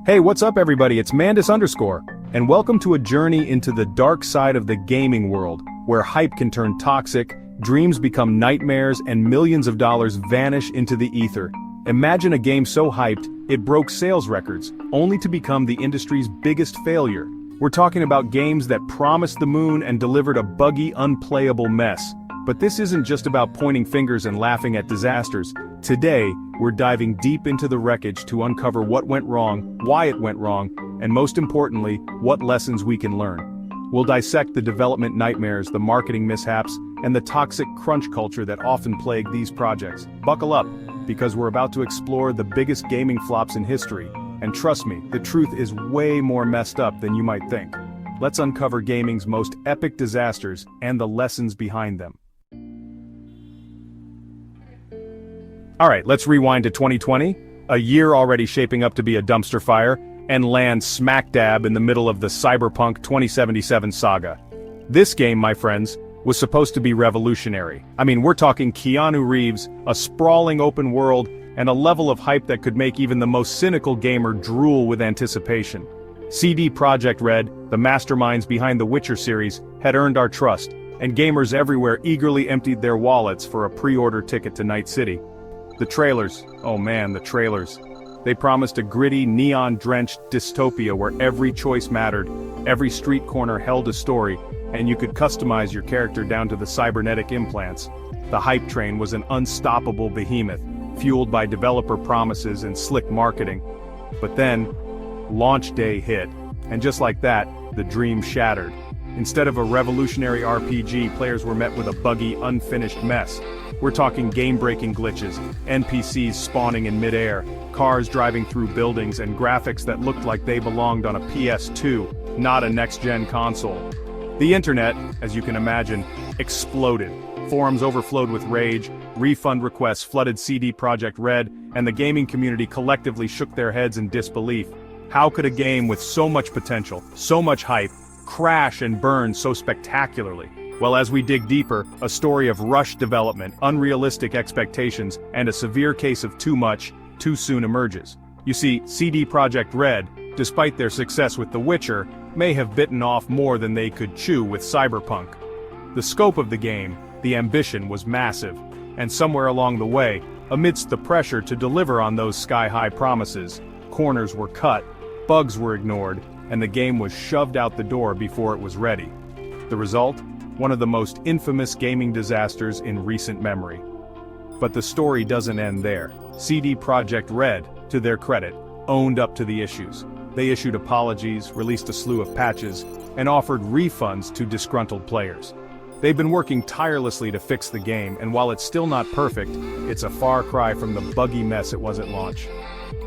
Hey, what's up everybody, it's Mandis_, and welcome to a journey into the dark side of the gaming world, where hype can turn toxic, dreams become nightmares, and millions of dollars vanish into the ether. Imagine a game so hyped, it broke sales records, only to become the industry's biggest failure. We're talking about games that promised the moon and delivered a buggy, unplayable mess. But this isn't just about pointing fingers and laughing at disasters. Today, we're diving deep into the wreckage to uncover what went wrong, why it went wrong, and most importantly, what lessons we can learn. We'll dissect the development nightmares, the marketing mishaps, and the toxic crunch culture that often plague these projects. Buckle up, because we're about to explore the biggest gaming flops in history. And trust me, the truth is way more messed up than you might think. Let's uncover gaming's most epic disasters and the lessons behind them. Alright, let's rewind to 2020, a year already shaping up to be a dumpster fire, and land smack dab in the middle of the Cyberpunk 2077 saga. This game, my friends, was supposed to be revolutionary. I mean, we're talking Keanu Reeves, a sprawling open world, and a level of hype that could make even the most cynical gamer drool with anticipation. CD Projekt Red, the masterminds behind the Witcher series, had earned our trust, and gamers everywhere eagerly emptied their wallets for a pre-order ticket to Night City. The trailers, oh man, the trailers. They promised a gritty, neon-drenched dystopia where every choice mattered, every street corner held a story, and you could customize your character down to the cybernetic implants. The hype train was an unstoppable behemoth, fueled by developer promises and slick marketing. But then, launch day hit, and just like that, the dream shattered. Instead of a revolutionary RPG, players were met with a buggy, unfinished mess. We're talking game-breaking glitches, NPCs spawning in mid-air, cars driving through buildings, and graphics that looked like they belonged on a PS2, not a next-gen console. The internet, as you can imagine, exploded. Forums overflowed with rage, refund requests flooded CD Projekt Red, and the gaming community collectively shook their heads in disbelief. How could a game with so much potential, so much hype, crash and burn so spectacularly? Well, as we dig deeper, a story of rushed development, unrealistic expectations, and a severe case of too much, too soon emerges. You see, CD Projekt Red, despite their success with The Witcher, may have bitten off more than they could chew with Cyberpunk. The scope of the game, the ambition was massive, and somewhere along the way, amidst the pressure to deliver on those sky-high promises, corners were cut, bugs were ignored, and the game was shoved out the door before it was ready. The result? One of the most infamous gaming disasters in recent memory. But the story doesn't end there. CD Projekt Red, to their credit, owned up to the issues. They issued apologies, released a slew of patches, and offered refunds to disgruntled players. They've been working tirelessly to fix the game, and while it's still not perfect, it's a far cry from the buggy mess it was at launch.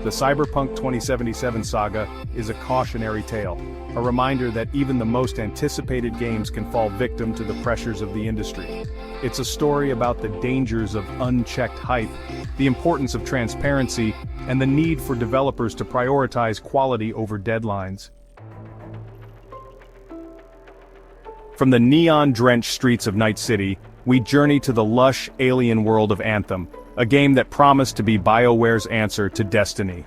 The Cyberpunk 2077 saga is a cautionary tale, a reminder that even the most anticipated games can fall victim to the pressures of the industry. It's a story about the dangers of unchecked hype, the importance of transparency, and the need for developers to prioritize quality over deadlines. From the neon-drenched streets of Night City, we journey to the lush, alien world of Anthem, a game that promised to be BioWare's answer to Destiny.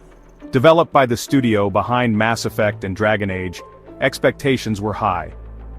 Developed by the studio behind Mass Effect and Dragon Age, expectations were high.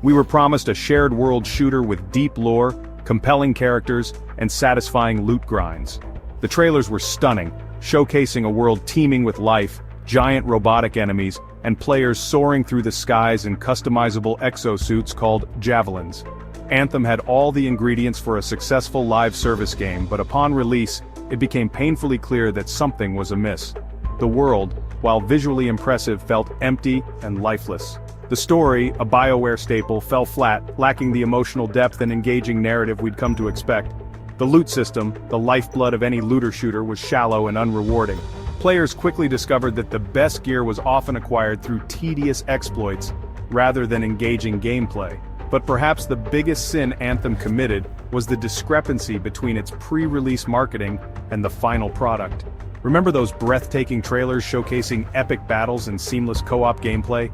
We were promised a shared world shooter with deep lore, compelling characters, and satisfying loot grinds. The trailers were stunning, showcasing a world teeming with life, giant robotic enemies, and players soaring through the skies in customizable exosuits called Javelins. Anthem had all the ingredients for a successful live service game, but upon release, it became painfully clear that something was amiss. The world, while visually impressive, felt empty and lifeless. The story, a BioWare staple, fell flat, lacking the emotional depth and engaging narrative we'd come to expect. The loot system, the lifeblood of any looter shooter, was shallow and unrewarding. Players quickly discovered that the best gear was often acquired through tedious exploits, rather than engaging gameplay. But perhaps the biggest sin Anthem committed was the discrepancy between its pre-release marketing and the final product. Remember those breathtaking trailers showcasing epic battles and seamless co-op gameplay?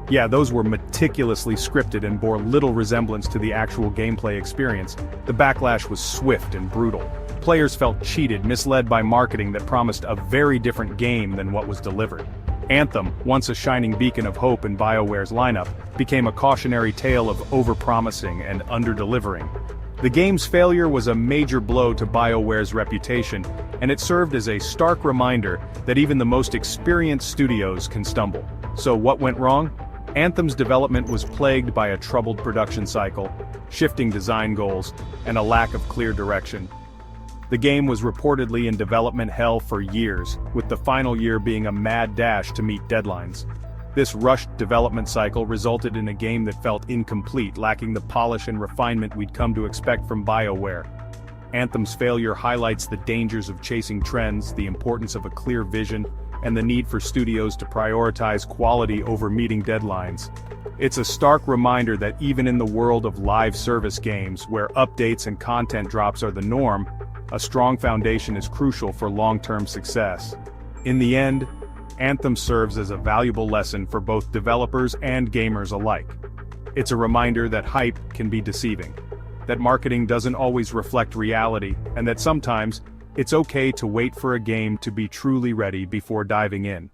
Yeah, those were meticulously scripted and bore little resemblance to the actual gameplay experience. The backlash was swift and brutal. Players felt cheated, misled by marketing that promised a very different game than what was delivered. Anthem, once a shining beacon of hope in BioWare's lineup, became a cautionary tale of overpromising and under-delivering. The game's failure was a major blow to BioWare's reputation, and it served as a stark reminder that even the most experienced studios can stumble. So what went wrong? Anthem's development was plagued by a troubled production cycle, shifting design goals, and a lack of clear direction. The game was reportedly in development hell for years, with the final year being a mad dash to meet deadlines. This rushed development cycle resulted in a game that felt incomplete, lacking the polish and refinement we'd come to expect from BioWare. Anthem's failure highlights the dangers of chasing trends, the importance of a clear vision, and the need for studios to prioritize quality over meeting deadlines. It's a stark reminder that even in the world of live service games, where updates and content drops are the norm, a strong foundation is crucial for long-term success. In the end, Anthem serves as a valuable lesson for both developers and gamers alike. It's a reminder that hype can be deceiving, that marketing doesn't always reflect reality, and that sometimes, it's okay to wait for a game to be truly ready before diving in.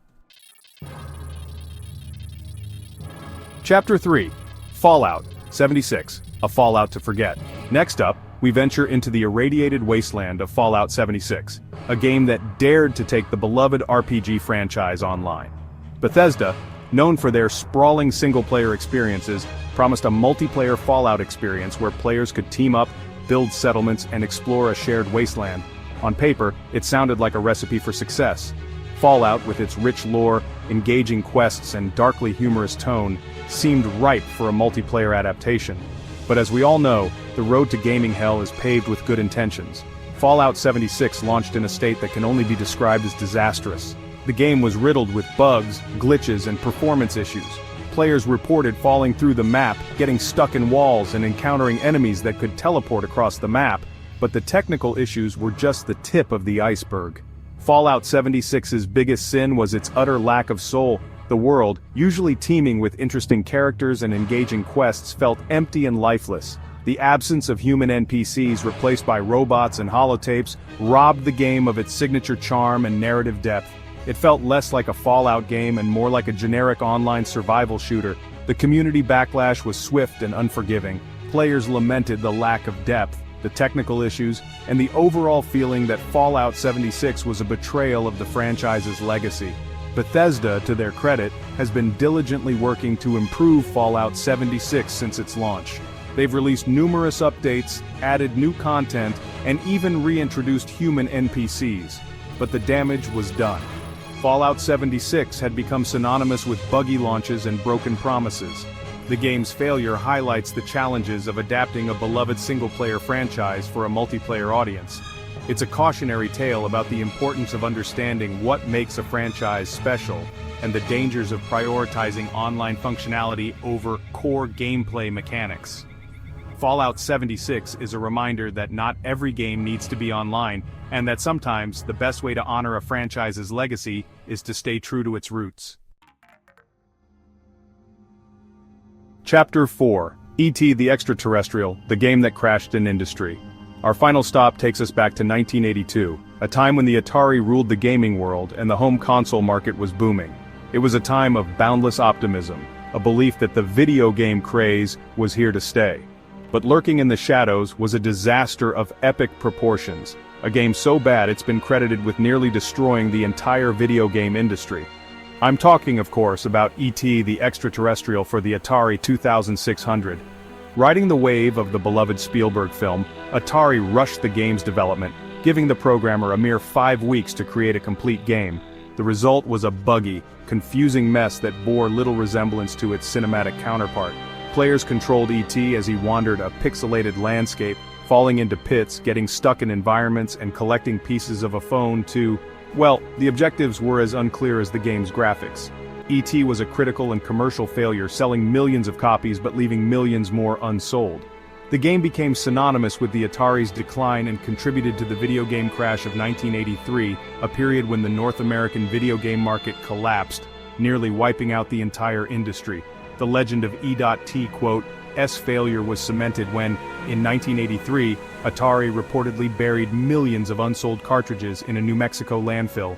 Chapter 3. Fallout 76, a Fallout to Forget. Next up, we venture into the irradiated wasteland of Fallout 76, a game that dared to take the beloved RPG franchise online. Bethesda, known for their sprawling single-player experiences, promised a multiplayer Fallout experience where players could team up, build settlements, and explore a shared wasteland. On paper, it sounded like a recipe for success. Fallout, with its rich lore, engaging quests, and darkly humorous tone, seemed ripe for a multiplayer adaptation. But as we all know, the road to gaming hell is paved with good intentions. Fallout 76 launched in a state that can only be described as disastrous. The game was riddled with bugs, glitches, and performance issues. Players reported falling through the map, getting stuck in walls, and encountering enemies that could teleport across the map, but the technical issues were just the tip of the iceberg. Fallout 76's biggest sin was its utter lack of soul. The world, usually teeming with interesting characters and engaging quests, felt empty and lifeless. The absence of human NPCs replaced by robots and holotapes robbed the game of its signature charm and narrative depth. It felt less like a Fallout game and more like a generic online survival shooter. The community backlash was swift and unforgiving. Players lamented the lack of depth, the technical issues, and the overall feeling that Fallout 76 was a betrayal of the franchise's legacy. Bethesda, to their credit, has been diligently working to improve Fallout 76 since its launch. They've released numerous updates, added new content, and even reintroduced human NPCs. But the damage was done. Fallout 76 had become synonymous with buggy launches and broken promises. The game's failure highlights the challenges of adapting a beloved single-player franchise for a multiplayer audience. It's a cautionary tale about the importance of understanding what makes a franchise special, and the dangers of prioritizing online functionality over core gameplay mechanics. Fallout 76 is a reminder that not every game needs to be online, and that sometimes the best way to honor a franchise's legacy is to stay true to its roots. Chapter 4. E.T. the Extra-Terrestrial, the game that crashed an industry. Our final stop takes us back to 1982, a time when the Atari ruled the gaming world and the home console market was booming. It was a time of boundless optimism, a belief that the video game craze was here to stay. But lurking in the shadows was a disaster of epic proportions, a game so bad it's been credited with nearly destroying the entire video game industry. I'm talking, of course, about E.T. the Extra-Terrestrial for the Atari 2600. Riding the wave of the beloved Spielberg film, Atari rushed the game's development, giving the programmer a mere 5 weeks to create a complete game. The result was a buggy, confusing mess that bore little resemblance to its cinematic counterpart. Players controlled E.T. as he wandered a pixelated landscape, falling into pits, getting stuck in environments, and collecting pieces of a phone to, well, the objectives were as unclear as the game's graphics. E.T. was a critical and commercial failure, selling millions of copies but leaving millions more unsold. The game became synonymous with the Atari's decline and contributed to the video game crash of 1983, a period when the North American video game market collapsed, nearly wiping out the entire industry. The legend of E.T. S failure was cemented when, in 1983, Atari reportedly buried millions of unsold cartridges in a New Mexico landfill.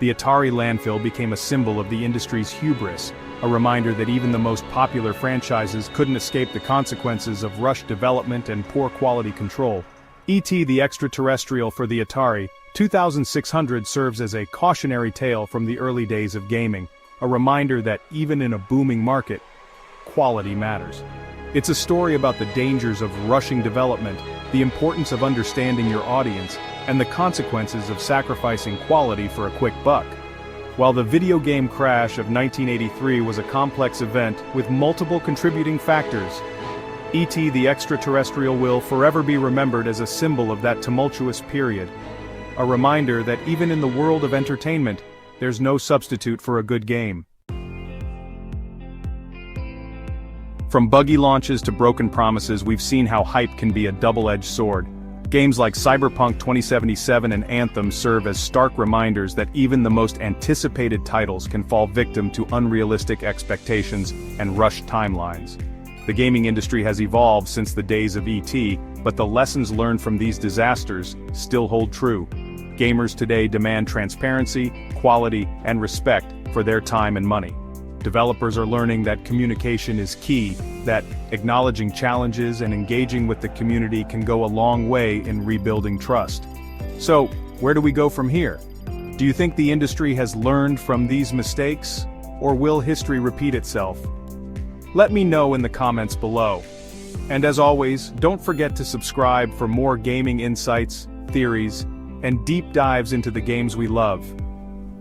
The Atari landfill became a symbol of the industry's hubris, a reminder that even the most popular franchises couldn't escape the consequences of rushed development and poor quality control. E.T. the Extra-Terrestrial for the Atari 2600 serves as a cautionary tale from the early days of gaming, a reminder that even in a booming market, quality matters. It's a story about the dangers of rushing development, the importance of understanding your audience, and the consequences of sacrificing quality for a quick buck. While the video game crash of 1983 was a complex event with multiple contributing factors, E.T. the Extra-Terrestrial will forever be remembered as a symbol of that tumultuous period. A reminder that even in the world of entertainment, there's no substitute for a good game. From buggy launches to broken promises, we've seen how hype can be a double-edged sword. Games like Cyberpunk 2077 and Anthem serve as stark reminders that even the most anticipated titles can fall victim to unrealistic expectations and rushed timelines. The gaming industry has evolved since the days of E.T., but the lessons learned from these disasters still hold true. Gamers today demand transparency, quality, and respect for their time and money. Developers are learning that communication is key, that acknowledging challenges and engaging with the community can go a long way in rebuilding trust. So, where do we go from here? Do you think the industry has learned from these mistakes, or will history repeat itself? Let me know in the comments below. And as always, don't forget to subscribe for more gaming insights, theories, and deep dives into the games we love.